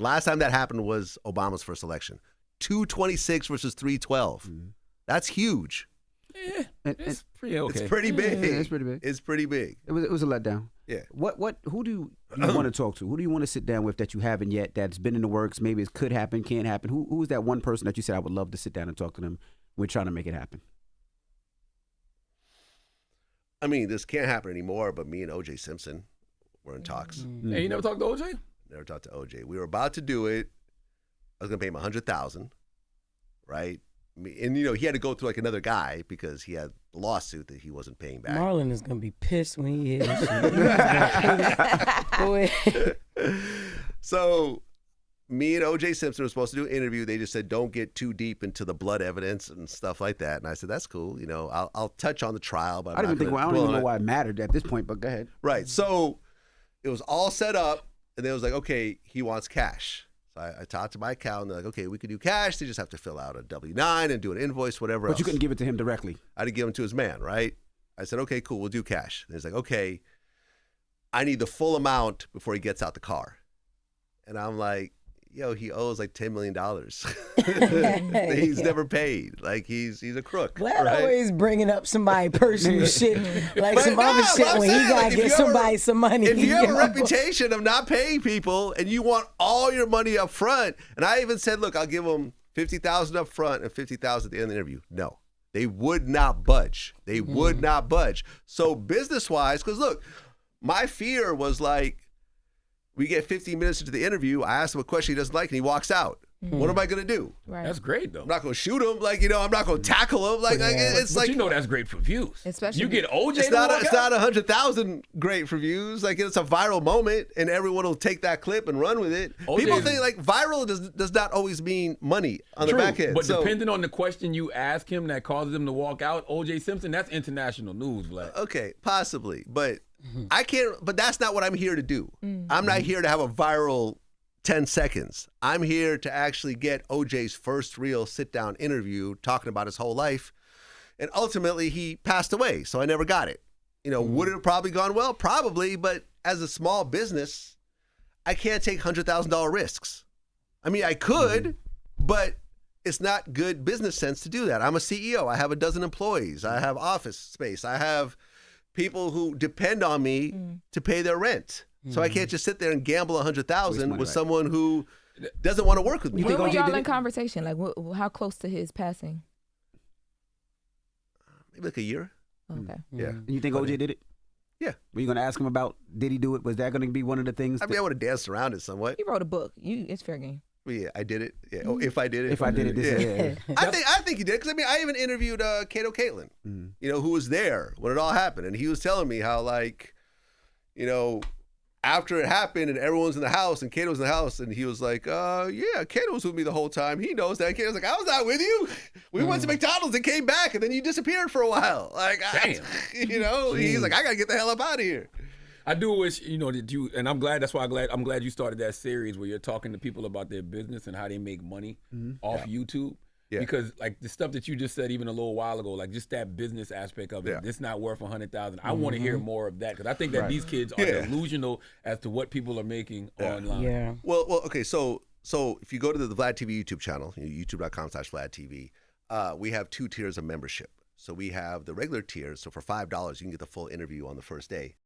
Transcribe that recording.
Last time that happened was Obama's first election. 226 versus 312. That's huge. Yeah, it's pretty okay. It's pretty big. Yeah, it's pretty big. It's pretty big. It was a letdown. Yeah. Who do you want to talk to? Who do you want to sit down with that you haven't yet, that's been in the works? Maybe it could happen, can't happen. Who is that one person that you said, I would love to sit down and talk to them? We're trying to make it happen. I mean, this can't happen anymore, but me and OJ Simpson were in talks. Hey, you never talked to OJ? Never talked to OJ. We were about to do it. I was going to pay him $100,000, right? And, you know, he had to go through like another guy because he had a lawsuit that he wasn't paying back. Marlon is going to be pissed when he hears this. Go ahead. So me and OJ Simpson were supposed to do an interview. They just said, don't get too deep into the blood evidence and stuff like that. And I said, that's cool. You know, I'll touch on the trial. But I don't even know why it mattered at this point, but go ahead. Right. So it was all set up. And then it was like, okay, he wants cash. So I talked to my accountant. They're like, okay, we could do cash. They just have to fill out a W-9 and do an invoice, whatever else. But you couldn't give it to him directly. I didn't give him to his man, right? I said, okay, cool, we'll do cash. And he's like, okay, I need the full amount before he gets out the car. And I'm like, yo, he owes like $10 million. He's never paid. Like he's a crook. Vlad right? always bringing up somebody personal shit, like some other shit when he gotta get somebody some money. If you have a reputation of not paying people and you want all your money up front, and I even said, look, I'll give them $50,000 up front and $50,000 at the end of the interview. No, they would not budge. They would not budge. So business-wise, because look, my fear was like, we get 15 minutes into the interview. I ask him a question he doesn't like, and he walks out. What am I going to do? Right. That's great, though. I'm not going to shoot him. Like, you know, I'm not going to tackle him. Like, it's but like, you know that's great for views. Especially you get OJ. it's not 100,000 great for views. Like, it's a viral moment, and everyone will take that clip and run with it. People think like viral does not always mean money on the back end. But depending on the question you ask him that causes him to walk out, OJ Simpson, that's international news, Vlad. Okay, possibly, but I can't. But that's not what I'm here to do. I'm not here to have a viral 10 seconds. I'm here to actually get OJ's first real sit-down interview talking about his whole life. And ultimately, he passed away, so I never got it. You know, would it have probably gone well? Probably, but as a small business, I can't take $100,000 risks. I mean, I could, but it's not good business sense to do that. I'm a CEO. I have a dozen employees. I have office space. I have people who depend on me to pay their rent. So I can't just sit there and gamble $100,000 with someone who doesn't want to work with me. When were y'all in conversation? Like, how close to his passing? Maybe like a year. Okay. Yeah. And you think OJ did it? Yeah. Were you going to ask him about, did he do it? Was that going to be one of the things? I mean, I would have danced around it somewhat. He wrote a book. It's fair game. But yeah, I did it. Yeah. Oh, if I did it. If I did it, this yeah. I think he did. Because, I mean, I even interviewed Kato Caitlin, you know, who was there when it all happened. And he was telling me how, like, you know, after it happened and everyone's in the house and Kato was in the house and he was like, yeah, Kato was with me the whole time. He knows that. And Kato was like, I was not with you. We went to McDonald's and came back and then you disappeared for a while. Like, you know, he's like, I got to get the hell up out of here. I do wish, you know, that you, and I'm glad, that's why I'm glad you started that series where you're talking to people about their business and how they make money off YouTube. Yeah. Because like the stuff that you just said even a little while ago, like just that business aspect of it, it's not worth $100,000. I want to hear more of that because I think that these kids are delusional as to what people are making online. Yeah. Well, okay. So if you go to the VladTV YouTube channel, youtube.com/VladTV, we have 2 tiers of membership. So we have the regular tier. So for $5, you can get the full interview on the first day.